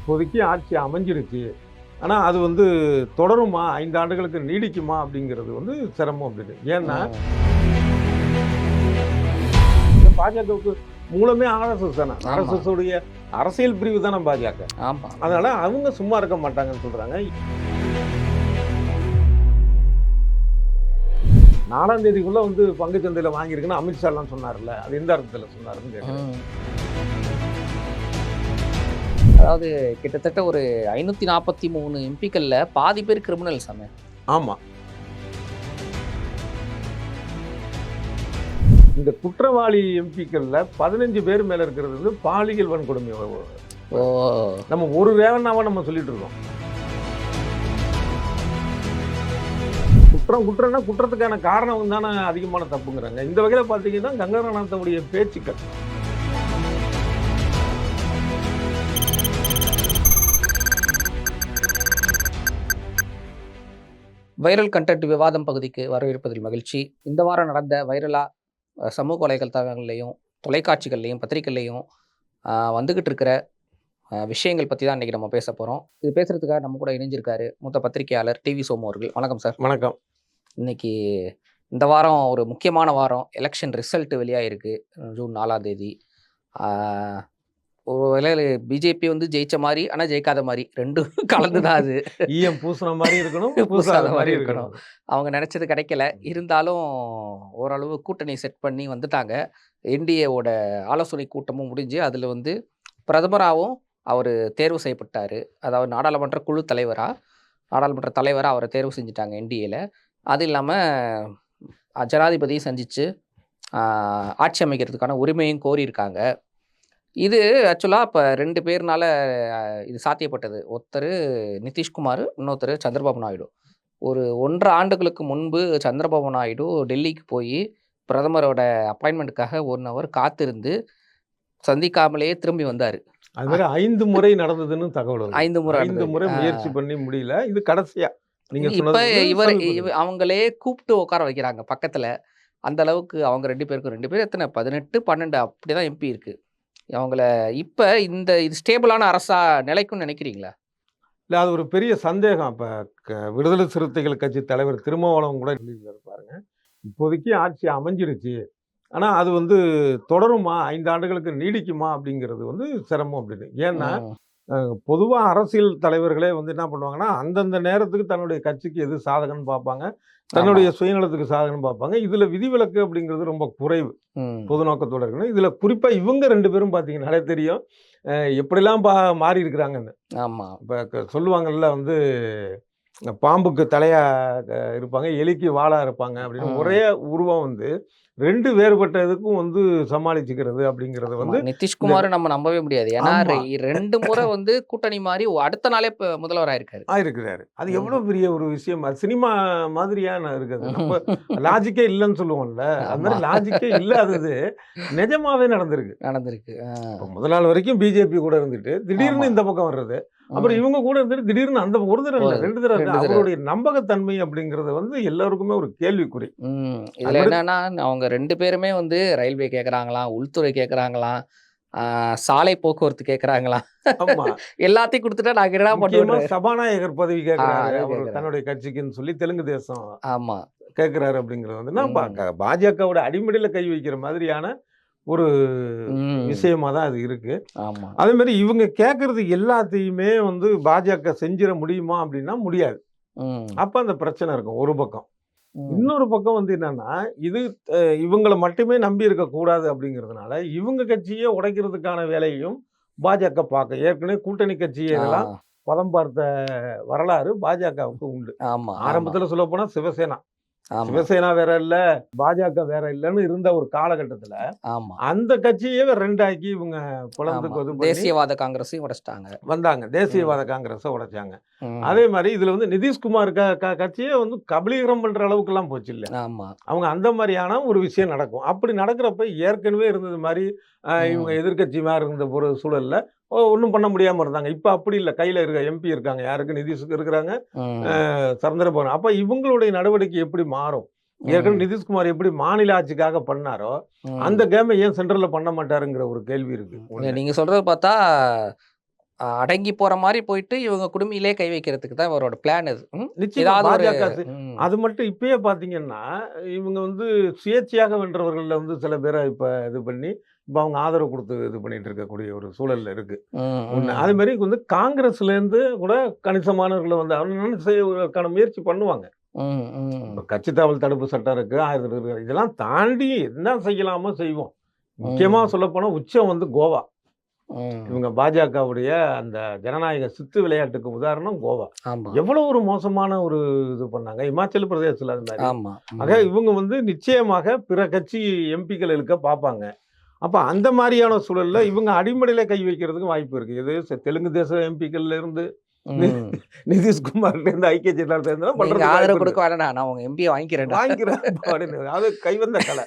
இப்போதைக்கு ஆட்சி அமைஞ்சிருச்சு. ஆனா, அது வந்து தொடருமா? 5 ஆண்டுகளுக்கு நீடிக்குமா? அப்படிங்கிறது வந்து சிரமம் அப்படின்னு. ஏன்னா, பாஜகவுக்கு மூலமே ஆர்எஸ்எஸ் தானே. ஆமா, ஆர்எஸ்எஸ் உடைய அரசியல் பிரிவு தானே பாஜக. ஆமா. அதனால அவங்க சும்மா இருக்க மாட்டாங்கன்னு சொல்றாங்க. 4ஆம் தேதிக்குள்ள வந்து பங்குச் சந்தையில வாங்கியிருக்குன்னு அமித்ஷாலாம் சொன்னார்ல. அது எந்த அர்த்தத்துல சொன்னாருன்னு கேட்கிறேன். ம். அதாவது கிட்டத்தட்ட ஒரு 543 எம்பிக்கள்ல பாதி பேர் கிரிமினல் சாமி. ஆமா. இந்த குற்றவாளி எம்பிக்கள்ல 15 பேர் மேல இருக்கிறது வந்து பாலியல் வன்கொடுமை. ஓ! நம்ம ஒரு ரேவண்ணாவா நம்ம சொல்லிட்டு இருக்கோம். குற்றம்னா குற்றத்துக்கான காரணம் தானே அதிகமான தப்புங்கிறாங்க. இந்த வகையில பாத்தீங்கன்னா கங்கனாத்தனுடைய பேச்சுக்கள் வைரல் கண்டென்ட் விவாதம் பகுதிக்கு வரவேற்பதில் மகிழ்ச்சி. இந்த வாரம் நடந்த வைரலா சமூக வலைதளங்கள்லையும், தொலைக்காட்சிகள்லையும், பத்திரிகைகள்லையும் வந்துகிட்டு இருக்கிற விஷயங்கள் பத்தி தான் இன்னைக்கு நம்ம பேச போறோம். இது பேசுறதுக்காக நம்ம கூட இணைஞ்சிருக்காரு மூத்த பத்திரிகையாளர் டிவி சோமு அவர்கள். வணக்கம் சார். வணக்கம். இன்னைக்கு இந்த வாரம் ஒரு முக்கியமான வாரம். எலெக்ஷன் ரிசல்ட் வெளியாயிருக்கு. ஜூன் 4ஆம் தேதி. ஆ, ஒரு வேளை பிஜேபி வந்து ஜெயிச்ச மாரி, ஆனா ஜெயிக்காத மாரி 2ம் கலந்து தான் அது. ஈயம் பூசுன மாதிரி இருக்கணும், பூசாத பூசாத மாரி மாதிரி இருக்கணும். இருக்கணும். அவங்க நெனச்சது கிடைக்கல. இருந்தாலும் ஓரளவு கூட்டணி செட் பண்ணி வந்துட்டாங்க. என்டிஏவோட ஆலோசனை கூட்டமும் முடிஞ்சு, அதுல வந்து பிரதமராவும் அவரு தேர்வு செய்யப்பட்டாரு. அதாவது நாடாளுமன்ற குழு தலைவரா, நாடாளுமன்ற தலைவரா அவர தேர்வு செஞ்சுட்டாங்க என்டிஏல. அது இல்லாம ஜனாதிபதியை சந்திச்சு ஆட்சி அமைக்கிறதுக்கான உரிமையும் கோரியிருக்காங்க. இது ஆக்சுவலா இப்ப 2 பேர்னால இது சாத்தியப்பட்டது. ஒருத்தரு நிதிஷ்குமார், இன்னொருத்தரு சந்திரபாபு நாயுடு. ஒரு 1 1/2 ஆண்டுகளுக்கு முன்பு சந்திரபாபு நாயுடு டெல்லிக்கு போயி பிரதமரோட அப்பாயின்ட்மென்ட்க்காக 1 ஹவர் காத்திருந்து சந்திக்காமலேயே திரும்பி வந்தாரு. அது மாதிரி 5 முறை நடந்ததுன்னு தகவல் வருது. 5 முறை 5 முறை நடந்தது. முயற்சி பண்ணி முடியல. இது கடைசியா. நீங்க இப்ப சொன்னது வந்து இவரு சமீபத்துல. அவங்களே கூப்பிட்டு உட்கார வைக்கிறாங்க பக்கத்துல. அந்த அளவுக்கு அவங்க 2 பேருக்கும் 2 பேர் எத்தன 18, 12 அப்படிதான் எம்பி இருக்கு. அவங்கள இப்ப இது ஸ்டேபிளான அரசா நிலைக்கும்னு நினைக்கிறீங்களா? இல்ல அது ஒரு பெரிய சந்தேகம். அப்ப விடுதலை சிறுத்தைகள் கட்சி தலைவர் திருமாவளவன் கூட சொல்லியிருக்காரு பாருங்க. இப்போதைக்கு ஆட்சி அமைஞ்சிருச்சு. ஆனா, அது வந்து தொடருமா? 5 ஆண்டுகளுக்கு நீடிக்குமா? அப்படிங்கிறது வந்து சிரமம் அப்படின்னு. ஏன்னா, ம். பொதுவா அரசியல் தலைவர்களே வந்து என்ன பண்ணுவாங்கன்னா, அந்தந்த நேரத்துக்கு தன்னுடைய கட்சிக்கு எது சாதகம்னு பார்ப்பாங்க. ஆமா. தன்னுடைய சுயநலத்துக்கு சாதகம்னு பார்ப்பாங்க. இதுல விதிவிலக்கு அப்படிங்கிறது ரொம்ப குறைவு. ம். பொது நோக்கத்தோட இருக்கணும். இதுல குறிப்பா இவங்க 2 பேரும் பார்த்தீங்கன்னாலே தெரியும். எப்படிலாம் மாறி இருக்கிறாங்கன்னு. ஆமா. இப்ப சொல்லுவாங்கல்ல வந்து பாம்புக்கு தலையா இருப்பாங்க, எலிக்கு வாலா இருப்பாங்க அப்படின்னு ம். ஒரே உருவம் வந்து 2 வேறுபட்ட இதுக்கும் வந்து சமாளிச்சுக்கிறது அப்படிங்கிறத ஆமா. வந்து இந்த நிதிஷ்குமார நம்ம நம்பவே முடியாது. ஏன்னா ஆமா 2 முறை வந்து கூட்டணி மாறி அடுத்த நாளே முதல்வர் ஆயிருக்காரு. ஆயிருக்கிறாரு. அது ம். எவ்வளவு பெரிய ஒரு விஷயம். அது சினிமா மாதிரியான இருக்குது. நம்ம லாஜிக்கே இல்லன்னு சொல்லுவோம்ல. அது ஆமா. மாதிரி லாஜிக்கே இல்லாதது நிஜமாவே நடந்திருக்கு. நடந்திருக்கு. இப்ப முதல் நாள் வரைக்கும் பிஜேபி கூட இருந்துட்டு, ஆமா. திடீர்னு இந்த பக்கம் வர்றது. அப்புறம் ம். இவங்க கூட இருந்துட்டு திடீர்னு அந்த ஒரு தடவ இல்ல, போறது. 2 தடவ 2 தடவ. அவருடைய நம்பகத்தன்மை அப்படிங்கிறது வந்து எல்லாருக்குமே ஒரு கேள்விக்குறி. இதுல அது என்னன்னா, அவங்க 2 பேருமே வந்து ரயில்வே கேட்கறாங்களாம், உள்துறை கேட்கறாங்களாம், ஆ சாலை போக்குவரத்து கேட்கறாங்களாம். ஆமா. எல்லாத்தையும் குடுத்துட்டா நாங்க என்னடா முக்கியமா பண்ணுவோம்ன்னு. சபாநாயகர் பதவி கேட்கிறாரு. அதான் அவரு கேட்கறாங்க. தன்னுடைய கட்சிக்குன்னு சொல்லி தெலுங்கு தேசம் ஆமா. கேட்கிறாரு அப்படிங்கிறது வந்துன்னா, ம். பாஜகவோட அடிமடியில கை வைக்கிற மாதிரியான ஒரு ம். விஷயமா தான் அது இருக்கு. ஆமா. அதே மாரி இவங்க கேட்கறது எல்லாத்தையுமே வந்து பாஜக செஞ்சிட முடியுமா அப்படின்னா முடியாது. ம். அப்ப அந்த பிரச்சனை இருக்கும் ஒரு பக்கம். ம். இன்னொரு பக்கம் வந்து என்னன்னா, இது இவங்கள மட்டுமே நம்பி இருக்கக்கூடாது அப்படிங்கிறதுனால, இவங்க கட்சியே உடைக்கிறதுக்கான வேலையையும் பாஜக பார்க்கும். ஏற்கனவே கூட்டணி ஆ. கட்சியெல்லாம் பதம் பார்த்த வரலாறு பாஜகவுக்கு உண்டு. ஆமா, ஆமா, ஆரம்பத்துல சொல்லப்போனா சிவசேனா. ஆமா, சிவசேனா வேற இல்ல, பாஜக வேற இல்லன்னு இருந்த ஒரு காலகட்டத்துல, ஆமா, அந்த கட்சியவே 2 ஆக்கி இவங்க ஆமா. பிளந்து இது பண்ணி தேசியவாத காங்கிரஸையும் உடைச்சுட்டாங்க. வந்தாங்க. ம். தேசியவாத காங்கிரஸ உடைச்சாங்க. ம். அதே மாரி இதுல வந்து நிதிஷ்குமார் கட்சியே வந்து கபளீகரம் பண்ற அளவுக்குலாம் போச்சுல்ல. ஆமா. அவங்க அந்த மாரியான ஒரு விஷயம் நடக்கும். அப்படி நடக்கிறப்ப ஏற்கனவே இருந்தது மாரி, இவங்க ம். எதிர்க்கட்சி மாரி இருந்த ஒரு சூழல்ல, ஒண்ணும் பண்ண முடியாம இருந்தாங்க. இப்ப அப்படி இல்ல. கையில இருக்க எம்பி இருக்காங்க. யாருக்கு நிதிஷ்க்கு இருக்கிறாங்க, ம். சந்திரபாபு. அப்ப இவங்களுடைய நடவடிக்கை எப்படி மாறும்? ஏற்கனவே ம். நிதிஷ்குமார் எப்படி மாநில ஆட்சிக்காக பண்ணாரோ, அந்த ம். கேம ஏன் சென்ட்ரல்ல பண்ண மாட்டாருங்கிற ஒரு கேள்வி இருக்கு. இல்ல 1. நீங்க சொல்றத பார்த்தா, அடங்கி போற மாரி போயிட்டு, இவங்க குடுமியிலே கை வைக்கிறதுக்கு தான் இவரோட பிளான் இது. நிச்சயமா ஏதாவது ஒரு பாஜக ம். அது மட்டும் இப்பயே பார்த்தீங்கன்னா, இவங்க வந்து சுயேட்சையாக வென்றவர்கள்ல வந்து சில பேர இப்ப இது பண்ணி, இப்ப அவங்க ஆதரவு குடுத்து இது பண்ணிட்டு இருக்கக்கூடிய ஒரு சூழல்ல இருக்கு. ம், ஒண்ணு. ம். அதேமாரி வந்து காங்கிரஸ்லேருந்து கூட கணிசமானவர்கள வந்து அவங்க செய்வதற்கான முயற்சி பண்ணுவாங்க. ம், ம். இப்ப கட்சி தாவல் தடுப்பு சட்டம் இருக்கு, 1000 இருக்கு. இதெல்லாம் தாண்டி என்ன செய்யலாமோ செய்வோம். முக்கியமா ம். சொல்லப்போனா உச்சம் வந்து கோவா. ம். இவங்க பாஜகவுடைய அந்த ஜனநாயக சித்து விளையாட்டுக்கு உதாரணம் கோவா. ஆமா, எவ்வளவு ஒரு மோசமான ஒரு இது பண்ணாங்க. இமாச்சல பிரதேசல அது மாரி. ஆமா. ஆக இவங்க வந்து நிச்சயமாக பிற கட்சி எம்பிக்கள் இழுக்க பார்ப்பாங்க. அப்ப அந்த மாரியான சூழல்ல இவங்க அடிமடியில கை வைக்கிறதுக்கும் வாய்ப்பு இருக்கு. எது தெலுங்கு தேச எம்பிக்கள்ல இருந்து நி ம். நிதிஷ்குமார்ல இருந்து ஐக்கிய ஜனதா தளம் நீங்க பண்றதுக்கு வாய்ப்பு ஆதரவு இருக்கு. குடுக்க வேணாம்டா. நான் உங்க எம்பிய வாங்கிக்கிறேன்டா. வாங்கிக்கிறேன் அப்படின்னு. அது கைவந்த கலை.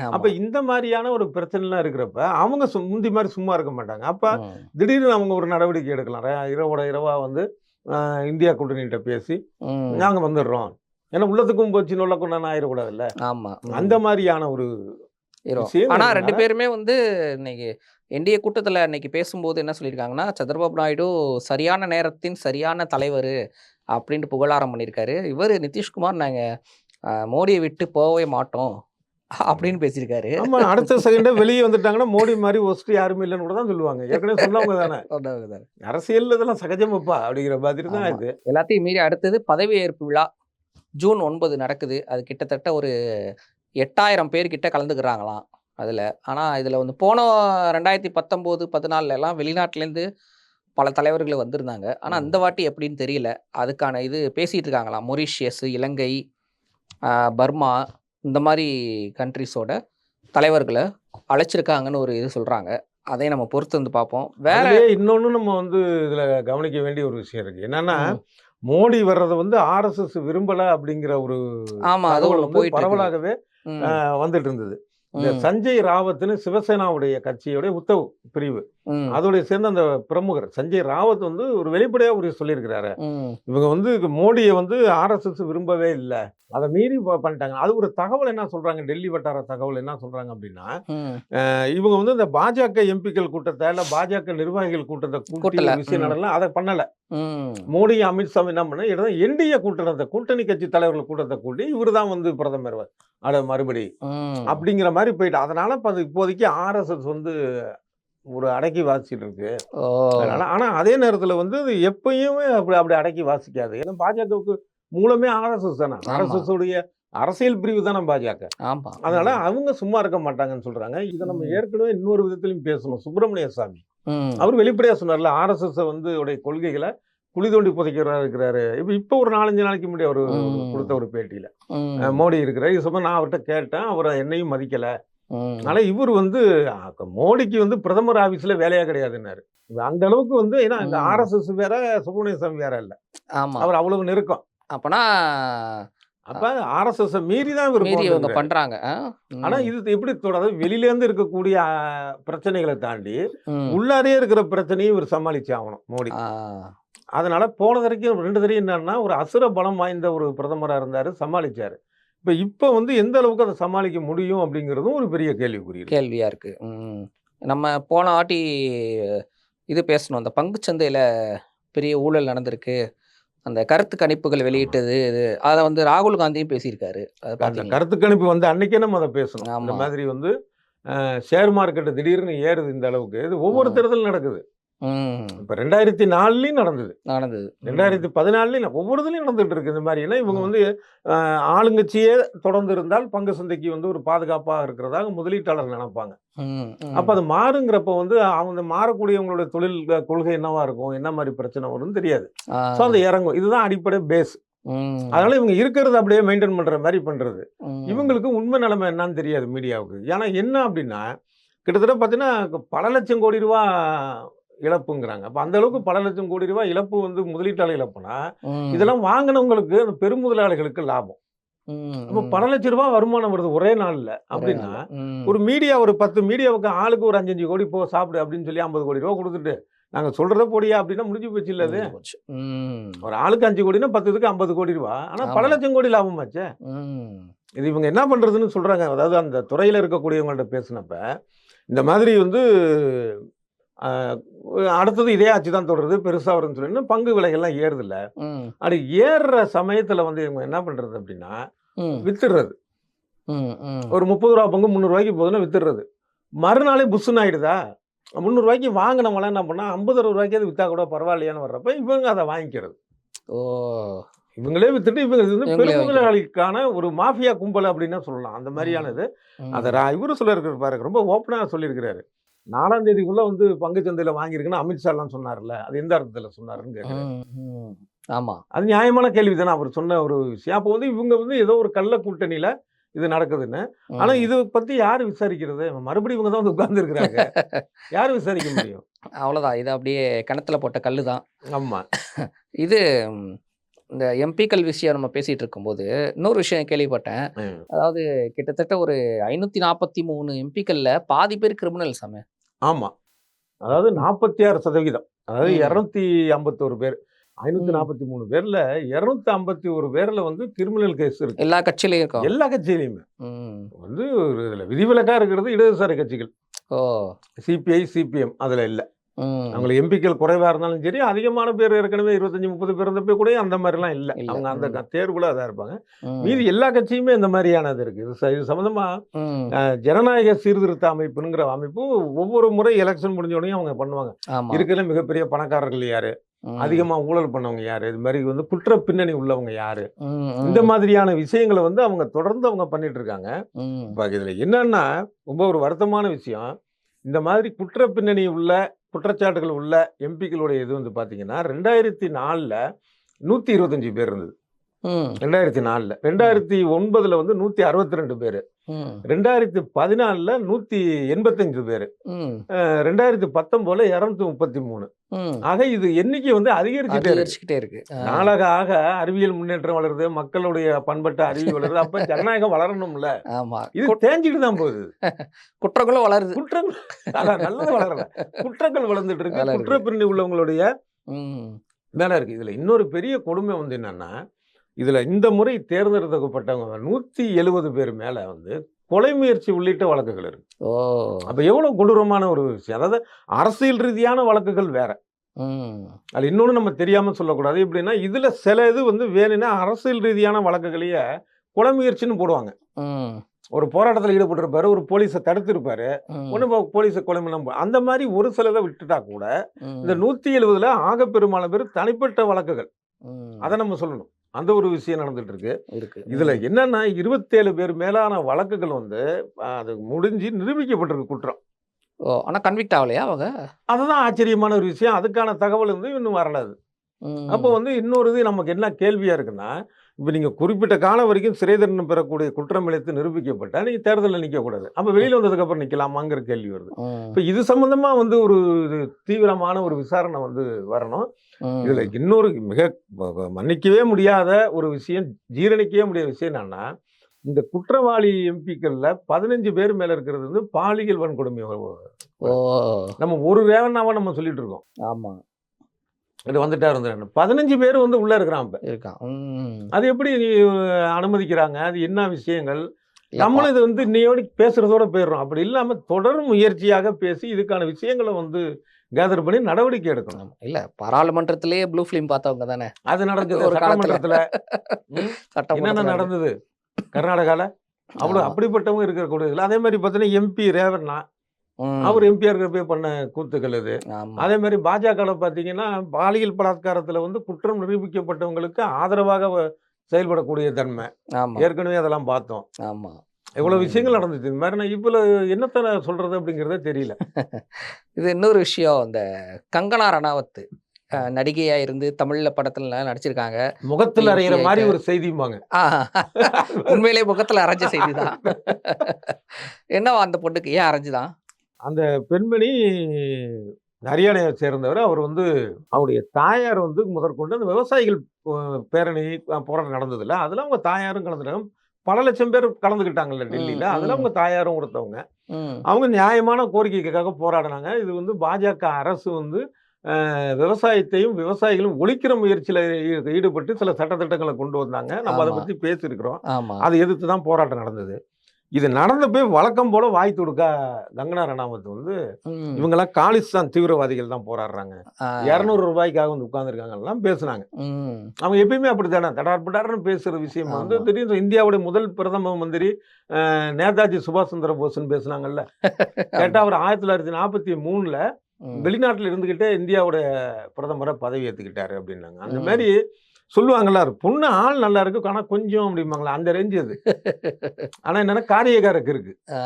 அப்ப ஆமா. இந்த மாரியான ஒரு பிரச்சனைலாம் இருக்கிறப்ப, அவங்க முந்தி மாரி சும்மா இருக்க மாட்டாங்க. அப்ப ம். திடீர்னு அவங்க ஒரு நடவடிக்கை எடுக்கலாம். இரவோட இரவா வந்து இந்தியா கூட்டணிட்ட பேசி, ம். நாங்க வந்துடுறோம். ஏன்னா உள்ளத்துக்கும் போச்சு நொல்லக்கும்னு ஆயிரக்கூடாதுல்ல. ஆமா. அந்த மாரியான ஒரு ஹீரோ. விஷயம் ஆனா 2 இருந்தனால பேருமே வந்து இன்னைக்கு என்டிஏ கூட்டத்துல அன்னைக்கு பேசும்போது என்ன சொல்லியிருக்காங்கன்னா, சந்திரபாபு நாயுடு சரியான நேரத்தின் சரியான தலைவரு அப்டின்ட்டு புகழாரம் பண்ணியிருக்காரு. இவரு நிதிஷ்குமார் நாங்க மோடிய விட்டு போவே மாட்டோம் ம். அப்டின்னு பேசியிருக்காரு. ஆமா. அடுத்த செகண்டே வெளிய வந்துட்டாங்கன்னா, மோடி மாரி ஒஸ்ட் யாருமே இல்லன்னு கூட தான் சொல்லுவாங்க. ஏற்கனவே சொன்னவங்க தானே. சொன்னவங்க தானே. அரசியல்ல இதெல்லாம் சகஜமப்பா அப்படிங்கிற மாதிரி தான் ஆமா. இது. எல்லாத்தையும் மீறி அடுத்தது பதவியேற்பு விழா. ஜூன் 9 நடக்குது. அது கிட்டத்தட்ட ஒரு 8000 பேர் கிட்ட கலந்துக்கிறாங்களாம் அதுல. ஆனா இதுல வந்து போன 2019, 14லலாம் வெளிநாட்டிலேருந்து பல தலைவர்கள் வந்திருந்தாங்க. ஆனா இந்த ம். வாட்டி எப்படின்னு தெரியல. அதுக்கான இது பேசிட்டு இருக்காங்களாம். மொரீஷியஸ், இலங்கை, பர்மா இந்த மாரி கண்ட்ரீஸோட தலைவர்கள அழைச்சிருக்காங்கன்னு ஒரு இது சொல்றாங்க. அதையும் நம்ம பொறுத்து வந்து பார்ப்போம். வேற அதிலேயே இன்னொன்னு நம்ம வந்து இதுல கவனிக்க வேண்டிய ஒரு விஷயம் இருக்கு. என்னன்னா, ம். மோடி வர்றத வந்து ஆர்எஸ்எஸ் விரும்பல அப்படிங்கிற ஒரு ஆமா. அது தகவல் ஒண்ணு வந்து போயிட்டு இருக்குது. பரவலாகவே ம். வந்துட்டு இருந்தது. இந்த ம். சஞ்சய் ராவத்ன்னு சிவசேனாவுடைய கட்சியுடைய உத்தவ் பிரிவு. ம். அதோடைய சேர்ந்த அந்த பிரமுகர் சஞ்சய் ராவத் வந்து ஒரு வெளிப்படையா ஒரு சொல்லியிருக்கிறாரு. ம். இவங்க வந்து மோடிய வந்து ஆர்எஸ்எஸ் விரும்பவே இல்ல. அத மீறி பண்ணிட்டாங்க. அது ஒரு தகவல் என்ன சொல்றாங்க, டெல்லி வட்டார தகவல் என்ன சொல்றாங்க அப்படின்னா, ம். இவங்க வந்து இந்த பாஜக எம்பிக்கள் கூட்டத்த, இல்ல பாஜக நிர்வாகிகள் கூட்டத்த கூட்டி கூட்டல. ஒரு விஷயம் ம். நடக்கல. அத பண்ணல. ம். மோடி, அமித்ஷாவும் என்ன பண்ண என்டிஏ கூட்டத்த கூட்டணி கட்சி தலைவர்கள் கூட்டத்த கூட்டி இவரு தான் வந்து பிரதமர் மறுபடி ம். அப்படிங்கிற மாரி போயிட்டு. அதனால இப்ப அது இப்போதைக்கு ஆர்எஸ்எஸ் வந்து ஒரு அடக்கி வாசிச்சுட்டு இருக்கு. ஓ! அதனால ஆனா அதே நேரத்துல வந்து இது எப்பயுமே அப்படி அப்படி அடக்கி வாசிக்காது. ஏன்னா பாஜகவுக்கு மூலமே ஆர்எஸ்எஸ் தானே. ஆமா. ஆர்எஸ்எஸ் உடைய அரசியல் பிரிவு தானே பாஜக. ஆமா. அதனால அவங்க சும்மா இருக்க மாட்டாங்கன்னு சொல்றாங்க. இத நம்ம ம். ஏற்கனவே இன்னொரு விதத்திலும் பேசணும். சுப்பிரமணிய சாமி. ம். அவரு வெளிப்படையா சொன்னார்ல, ஆர்எஸ்எஸ் வந்து உடைய கொள்கைகள குழி தோண்டி புதைக்கிறவரா இருக்கிறாரு. இப்ப ஒரு 4, 5 நாளைக்கு முன்னாடி அவரு குடுத்த ம். ஒரு பேட்டியில. ம். மோடி இருக்கிறாரு. இது சம்பந்தமா நான் அவர்ட்ட கேட்டேன். அவரு என்னையும் மதிக்கல. ம். ஆனா இவரு வந்து மோடிக்கு வந்து பிரதமர் ஆபீஸ்ல வேலையே கிடையாதுன்னாரு. அந்த அளவுக்கு வந்து ஏன்னா இந்த ம். ஆர்எஸ்எஸ் வேற, சுப்பிரமணிய சாமி வேற இல்ல. ஆமா. அவர் அவ்வளவு நெருக்கம். அப்பனா அப்ப ஆர்எஸ்எஸ் மீறி தான் இவரு மீறி இவங்க போகணுங்கிறாரு. பண்றாங்க. ஆனா ம். இது எப்படி தொடருது? வெளியில இருந்து இருக்கக்கூடிய பிரச்சனைகள தாண்டி, ம். உள்ளாரயே இருக்கிற பிரச்சனையும் இவர் சமாளிச்சு ஆவணும் மோடி. ஆ. அதனால போன தடவைக்கும் 2 தடவையும் என்னன்னா, ஒரு அசுர பலம் வாய்ந்த ஒரு பிரதமரா இருந்தாரு, சமாளிச்சாரு. இப்ப வந்து எந்த அளவுக்கு அத சமாளிக்க முடியும் அப்படிங்கிறதும் ஒரு பெரிய கேள்விக்குறி இருக்கு. கேள்வியா இருக்கு. ம். நம்ம போன வாட்டி இது பேசணும். அந்த பங்குச் சந்தையில பெரிய ஊழல் நடந்திருக்கு. அந்த கருத்து கணிப்புகள் ஆமா. வெளியிட்டது இது. அத வந்து ராகுல் காந்தியும் பேசியிருக்காரு. அத அந்த பார்த்தீங்களா? கருத்து கணிப்பு வந்து அன்னைக்கே நம்ம அத பேசணும். இந்த ஆமா. மாதிரி வந்து ஷேர் மார்க்கெட் திடீர்னு ஏறுது இந்த அளவுக்கு. இது ஒவ்வொரு ம். தேர்தலும் நடக்குது. ம். இப்ப 2004லயும் நடந்தது. நடந்தது. ம். 2014லயும் ஒவ்வொரு இதுலயும் நடந்துட்டு இருக்கு இந்த மாரி. ஏன்னா இவங்க ம். வந்து ஆளுங்கட்சியே தொடர்ந்து இருந்தால் பங்கு சந்தைக்கு வந்து ஒரு பாதுகாப்பா இருக்கிறதாக முதலீட்டாளர் நினைப்பாங்க. ம். அப்ப ம். அது மாறுங்கிறப்ப வந்து அவங்க மாறக்கூடியவங்களுடைய தொழில் கொள்கை என்னவா இருக்கும்? என்ன மாரி பிரச்சனை வரும்னு தெரியாது. ஆ. ஸோ அந்த இறங்கும். இதுதான் அடிப்படை பேஸ். ம். அதனால இவங்க இருக்கிறத அப்படியே மெயின்டெயின் பண்ற மாரி பண்றது. ம். இவங்களுக்கு உண்மை நிலைமை என்னன்னு தெரியாது மீடியாவுக்கு. ஏன்னா என்ன அப்படின்னா, கிட்டத்தட்ட பார்த்தீங்கன்னா, பல லட்சம் கோடி ரூபா இழப்புங்கிறாங்க. அப்ப அந்த அளவுக்கு பல லட்சம் கோடி ரூபா இழப்பு வந்து முதலீட்டாளர் இழப்புனா, ம். இதெல்லாம் வாங்குனவங்களுக்கு அந்த பெருமுதலாளிகளுக்கு லாபம். ம். அப்ப ம். பல லட்சம் ரூபா வருமானம் வருது ஒரே நாள்ல. ஒரே அப்படின்னா, நாள்ல. ம். ஒரு மீடியா ஒரு 10 மீடியாவுக்கு ஆளுக்கு ஒரு 5, 5 கோடி போ சாப்பிடு அப்படின்னு சொல்லி 50 கோடி ரூபா குடுத்துட்டு, நாங்க சொல்றத போடியா அப்படின்னா முடிஞ்சு போச்சுல்ல அது. முடிஞ்சு போச்சு. ம். ஒரு ஆளுக்கு 5 கோடின்னா 10 இதுக்கு 50 கோடி ரூபா. ஆனா பல ஆமா. லட்சம் கோடி லாபமாச்சே. ம். இது இவங்க என்ன பண்றதுன்னு சொல்றாங்க. அதாவது அந்த துறையில இருக்கக்கூடியவங்கள்ட்ட பேசினப்ப, இந்த மாதிரி வந்து அஹ், அடுத்தது இதே ஆட்சி தான் தொடருது, பெருசா வரும்னு சொல்லி இன்னும் பங்கு விலைகள்லாம் ஏறுதுல்ல. ம். அப்படி ஏறுற சமயத்துல வந்து இவங்க என்ன பண்றது அப்படின்னா, ம். வித்துடுறது. ம். ம். ஒரு ₹30 பங்கு ₹300 போகுதுன்னா வித்துடுறது. மறுநாளே புஸ்ஸுன்னு ஆயிடுதா? ₹300 வாங்கினவங்கலாம் என்ன பண்ணா, ₹50, ₹60 வித்தா கூட பரவாயில்லையான்னு வர்றப்ப, இவங்க அத வாங்கிக்கிறது. ஓ! இவங்களே வித்துட்டு, இவங்க இது வந்து இவங்களே வாங்கிக்கிறாங்க. பெருமுதலாளிக்கான ஒரு மாஃபியா கும்பல் அப்படின்னே சொல்லலாம். அந்த ம். மாரியானது. அத ம். இவரு சொல்லியிருக்காரு பாருங்க. ரொம்ப ஓப்பனா சொல்லியிருக்கிறாரு. 4ஆம் தேதிக்குள்ள வந்து பங்குச் சந்தையில வாங்கியிருக்குன்னு அமித்ஷாலாம் சொன்னார்ல. அது எந்த அர்த்தத்துல சொன்னாருன்னு கேட்கிறேன். ம். ம். ஆமா. அது நியாயமான கேள்வி தானே அவர் சொன்ன ஒரு விஷயம். அப்போ வந்து இவங்க வந்து ஏதோ ஒரு கள்ள கூட்டணியில இது நடக்குதுன்னு. ஆனா ம். இத பத்தி யாரு விசாரிக்கிறது? மறுபடியும் இவங்க தான் வந்து உட்கார்ந்திருக்கிறாங்க. யாரு விசாரிக்க முடியும்? அவ்வளோதான். இது அப்படியே கிணத்துல போட்ட கல்லு தான். ஆமா. இது ம், இந்த எம்பிக்கள் விஷயம் நம்ம பேசிட்டு இருக்கும்போது, இன்னொரு விஷயம் கேள்விப்பட்டேன். ம். அதாவது கிட்டத்தட்ட ஒரு 543 எம்பிக்கள்ல பாதி பேர் கிரிமினல்ஸாமே. ஆமா. அதாவது 46%. அதாவது ம். 251 பேர். ம். 543 பேர்ல 251 பேர்ல வந்து கிரிமினல் கேஸ் இருக்கு. எல்லா கட்சியிலயும் இருக்கும். எல்லா கட்சியிலயுமே. ம். வந்து ஒரு இதுல விதிவிலக்கா இருக்கிறது இடதுசாரி கட்சிகள். ஓ! சிபிஐ, சிபிஎம் அதுல இல்ல. ம். அவங்களுக்கு எம்பிக்கள் குறைவா இருந்தாலும் சரி, அதிகமான பேர் ஏற்கனவே 25, 30 பேர் இருந்தப்ப கூட அந்த மாரிலாம் இல்ல. இல்ல. அவங்க அந்த ம். தேர்வுல அதா இருப்பாங்க. ம். மீதி எல்லா கட்சியுமே இந்த மாரியானது இருக்கு. இது சம்மந்தமா ம். ஜனநாயக சீர்திருத்த அமைப்புங்கிற அமைப்பு ஒவ்வொரு முறை எலக்ஷன் முடிஞ்ச உடனே அவங்க பண்ணுவாங்க. ஆமா. இருக்கிற மிகப்பெரிய பணக்காரர்கள் யாரு? ம். அதிகமா ஊழல் பண்ணவங்க யாரு? இது மாரி வந்து குற்ற பின்னணி உள்ளவங்க யாரு? ம். இந்த ம். மாதிரியான விஷயங்கள வந்து அவங்க தொடர்ந்து அவங்க பண்ணிட்டு இருக்காங்க. ம். இப்ப இதுல என்னன்னா, ரொம்ப ஒரு வருத்தமான விஷயம். இந்த மாதிரி குற்ற பின்னணி உள்ள, குற்றச்சாட்டுகள் உள்ள எம்பிக்களுடைய இது வந்து பார்த்தீங்கன்னா, 2004ல 125 பேர் இருந்தது. ம். 2004ல. ம். 2009ல வந்து 162 பேரு. ம். 2014ல 185 பேரு. ம். 2019ல 233. ம். ஆக இது எண்ணிக்கை வந்து அதிகரிச்சுட்டே இருக்கு. அதிகரிச்சுக்கிட்டே இருக்கு. நாளாக ஆக அறிவியல் முன்னேற்றம் வளருது, மக்களுடைய பண்பட்ட அறிவு வளருது. அப்ப ஜனநாயகம் வளரணும்ல. ஆமா. இது தேஞ்சுட்டு தான் போகுது. குற்றங்களும் வளருது. குற்றங்கள் அதான் நல்லது வளரல. குற்றங்கள் வளர்ந்துட்டு இருக்கு. வளருது. குற்ற பின்னணி உள்ளவங்களுடைய ம். மேல இருக்கு. இதுல இன்னொரு பெரிய கொடுமை வந்து என்னன்னா, இதுல இந்த முறை தேர்ந்தெடுக்கப்பட்டவங்க 170 பேர் மேல வந்து கொலை முயற்சி உள்ளிட்ட வழக்குகள் இருக்கு. ஓ! அப்ப எவ்வளவு கொடூரமான ஒரு விஷயம். அதாவது அரசியல் ரீதியான வழக்குகள் வேற. ம். அதுல இன்னொன்னு நம்ம தெரியாம சொல்லக்கூடாது. எப்படின்னா, இதுல சில இது வந்து வேணும்னா அரசியல் ரீதியான வழக்குகளையே கொலை முயற்சின்னு போடுவாங்க. ம். ஒரு போராட்டத்துல ஈடுபட்டிருப்பாரு, ஒரு போலீஸ தடுத்திருப்பாரு. ம். ஒண்ணு போலீஸ கொலை பண்ண அந்த மாரி ஒரு சிலத விட்டுட்டா கூட, இந்த ம். 170ல ஆக பெரும்பாலான பேர் தனிப்பட்ட வழக்குகள். ம். அத நம்ம சொல்லணும். அந்த ஒரு விஷயம் நடந்துட்டு இருக்கு. இருக்கு. இதுல ம். என்னன்னா 27 பேர் மேலான வழக்குகள் வந்து அது முடிஞ்சு நிரூபிக்கப்பட்டிருக்கு குற்றம். ஓ! ஆனா கன்விக்ட் ஆவலையா அவங்க? அதுதான் ஆச்சரியமான ஒரு விஷயம். அதுக்கான தகவல் வந்து இன்னும் வரல அது. அப்போ ம். வந்து இன்னொரு இது நமக்கு என்ன கேள்வியா இருக்குன்னா, இப்ப நீங்க குறிப்பிட்ட காலம் வரைக்கும் சிறை தண்டனை பெறக்கூடிய குற்றம் இழைத்து நிரூபிக்கப்பட்டா, நீங்க தேர்தல்ல நிக்கக்கூடாது. அப்ப வெளியில வந்ததுக்கு அப்புறம் நிக்கலாமாங்கிற கேள்வி வருது. ம். இப்ப இது சம்பந்தமா வந்து ஒரு தீவிரமான ஒரு விசாரணை வந்து வரணும். இதுல ம். இன்னொரு மிக மன்னிக்கவே முடியாத ஒரு விஷயம், ஜீரணிக்கவே முடியாத விஷயம் என்னன்னா, இந்த குற்றவாளி எம்பிக்கள்ல 15 பேர் மேல இருக்கிறது வந்து பாலியல் வன்கொடுமை. ஓ! நம்ம ஒரு வேவனாவா நம்ம சொல்லிட்டு இருக்கோம். ஆமா. இது வந்துட்டாரு வந்துட்டாருன்னு. 15 பேர் வந்து உள்ள இருக்கிறான் இப்ப. இருக்கான். ம். அது எப்படி அனுமதிக்கிறாங்க? அது என்ன விஷயங்கள்? இல்லப்பா. நம்மளும் இது வந்து இன்னையோட பேசுறதோட போயிடுறோம். அப்படி இல்லாம தொடர் முயற்சியாக பேசி இதுக்கான விஷயங்கள வந்து கேதர் பண்ணி நடவடிக்கை எடுக்கணும். ஆமா. இல்ல பாராளுமன்றத்திலேயே ப்ளூ ஃபிலிம் பார்த்தவங்க தானே. அது நடந்தது ஒரு காலத்துல. சட்டமன்றத்துல. ம். என்னென்ன சட்டமன்றத்துல நடந்தது? கர்நாடகால. அவ்வளோ ஆமா. அப்படிப்பட்டவங்க இருக்கக்கூடியதுல. அதே மாரி பார்த்தீங்கன்னா, எம்பி ரேவண்ணா. அவர் ம். எம்பியா இருக்கிறப்பயே பண்ண கூத்துக்கள் இது. ஆமா. அதே மாரி பாஜகல பார்த்தீங்கன்னா, பாலியல் பலாத்காரத்துல வந்து குற்றம் நிரூபிக்கப்பட்டவங்களுக்கு ஆதரவாக செயல்படக்கூடிய தன்மை. ஆமா. ஏற்கனவே அதெல்லாம் பார்த்தோம். ஆமா. எவ்வளோ ம். விஷயங்கள் நடந்துச்சு. இந்த மாரி நான் இவ்வளோ என்னத்த நான் சொல்றது அப்படிங்கிறதே தெரியல. இது இன்னொரு விஷயம். இந்த கங்கனா ரனாவத் நடிகையா இருந்து தமிழ்ல படத்துலலாம் நடிச்சிருக்காங்க. முகத்தில் எம்பி அறையிற மாரி ஆயிட்டு ஒரு செய்திம்பாங்க. ஆ உண்மையிலேயே முகத்துல அரைஞ்ச செய்தி தான். என்னவா அந்த பொண்ணுக்கு ஏன் அரைஞ்சுதான்? அந்த பெண்மணி ஹரியானாவை சேர்ந்தவர். அவர் வந்து அவருடைய தாயார் வந்து முதற்கொண்டு அந்த விவசாயிகள் அ பேரணி போராட்டம் நடந்ததுல்ல, அதுல அவங்க தாயாரும் கலந்துட்டாங்க. பல லட்சம் பேர் கலந்துக்கிட்டாங்கல்ல ம். டெல்லியில. அதுல ம். அவங்க தாயாரும் ஒருத்தவங்க. ம். அவங்க நியாயமான கோரிக்கைக்காக போராடுனாங்க. இது வந்து பாஜக அரசு வந்து விவசாயத்தையும், விவசாயிகளும் ஒழிக்கிற முயற்சியில ஈடுபட்டு சில சட்டதிட்டங்கள கொண்டு வந்தாங்க. நம்ம அத ஆமா. பத்தி பேசியிருக்கிறோம். ஆமா. அத எதிர்த்து தான் போராட்டம் நடந்தது. இது நடந்து போய் வழக்கம் போல வாய் துடுக்கா கங்கனா ரணாவத் வந்து ம். இவங்கெல்லாம் காலிஸ்தான் தீவிரவாதிகள் தான் போராடுறாங்க, ஆ. 200 ரூபாய்க்காக வந்து உட்கார்ந்துருக்காங்கலாம் பேசுனாங்க. ம். அவங்க எப்பயுமே அப்படித்தானே தடார் படார்னு பேசுற விஷயம் வந்து ஆமா. திடீர்னு இந்தியாவுடைய முதல் பிரதம மந்திரி நேதாஜி சுபாஷ் சந்திர போஸ்ன்னு பேசுனாங்கல்ல. கேட்டா ஆமா. அவர் 1943ல ம். வெளிநாட்டுல இருந்துகிட்டே இந்தியாவோட பிரதமரை பதவி ஏத்துக்கிட்டாரு அப்படின்னாங்க. அந்த ம். மாதிரி சொல்லுவாங்கல்ல, பொண்ணு ஆள் நல்லா இருக்கு ஆனா கொஞ்சம் அப்படிம்பாங்களா, அந்த ரேஞ்சு அது. ஆனா என்னன்னா காரியகாரக்கு இருக்கு. ஆ.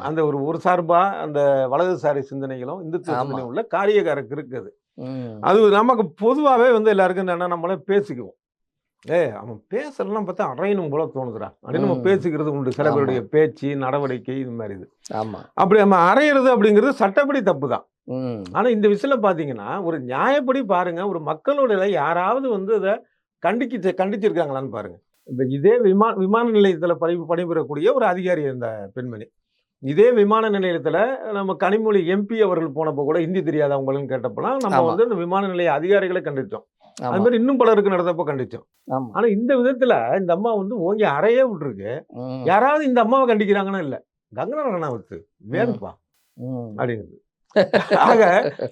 அந்த ஒரு சார்பா அந்த வலதுசாரி சிந்தனைகளும் இந்துத்துவ ஆமா. சிந்தனையும் உள்ள காரியகாரக்கு இருக்கு அது. ம். அது நமக்கு பொதுவாவே வந்து எல்லாருக்கும் என்னன்னா நம்மளே பேசிக்குவோம். அவன் பேசுறதெல்லாம் பார்த்தா அறையணும் போல தோணுதுடா அப்படின்னு நம்ம ம். பேசிக்கிறது உண்டு. சில ஆமா. பேருடைய பேச்சு, நடவடிக்கை இது மாதிரி இது. ஆமா. அப்படி நம்ம அறையிறது அப்படிங்கிறது சட்டப்படி தப்பு தான். ம். ஆனா இந்த விஷயத்துல பார்த்தீங்கன்னா, ஒரு நியாயப்படி பாருங்க, ஒரு மக்களுடைய யாராவது வந்து அத கண்டிச்சிருக்காங்களான்னு பாருங்க. இப்ப இதே விமான நிலையத்துல பணிபுரியக்கூடிய ஒரு அதிகாரி இந்த பெண்மணி. இதே விமான நிலையத்துல நம்ம கனிமொழி எம்பி அவர்கள் போனப்போ கூட ஹிந்தி தெரியாதா உங்களுக்கு கேட்டப்பலாம், நம்ம ஆமா. வந்து இந்த விமான நிலைய அதிகாரிகள கண்டிச்சோம். அது ஆமா. மாதிரி இன்னும் பலருக்கு நடந்தப்போ கண்டிச்சோம். ஆமா. ஆனா இந்த விதத்துல இந்த அம்மா வந்து ஓங்கி அறையே விட்டுருக்கு. ம். யாராவது இந்த அம்மாவ கண்டிக்கிறாங்கன்னா இல்ல. கங்கனா ரணாவத் ம். வேணுப்பா ம். அப்படிங்குது. ஆக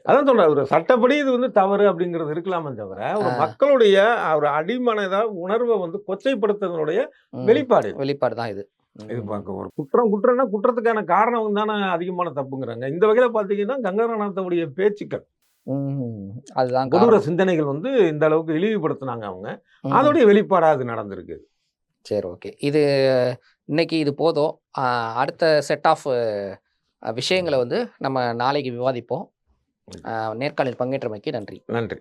அதான் சொல்றேன். ஒரு சட்டப்படி இது வந்து தவறு அப்படிங்கிறது இருக்கலாமே தவிர, ஒரு ஆ. மக்களுடைய ஒரு அடிமனத உணர்வ வந்து கொச்சைப்படுத்துவதனுடைய ம். வெளிப்பாடு இது. வெளிப்பாடு தான் இது. இது ம். பார்க்க ஒரு குற்றம்னா குற்றத்துக்கான காரணம் தானே அதிகமான தப்புங்கிறாங்க. இந்த வகையில பார்த்தீங்கன்னா, கங்கனா ரணாவத்துடைய பேச்சுக்கள், ம். அதுதான் கொடூர காரணம். சிந்தனைகள் வந்து இந்த அளவுக்கு இழிவுபடுத்துனாங்க அவங்க. ம். அதோடைய வெளிப்பாடா அது நடந்திருக்கு. சரி, ஓகே. இன்னைக்கு இது போதும். அடுத்த செட் ஆஃப் விஷயங்கள வந்து நம்ம நாளைக்கு விவாதிப்போம். நேர்காணலில் பங்கேற்றமைக்கு நன்றி. நன்றி.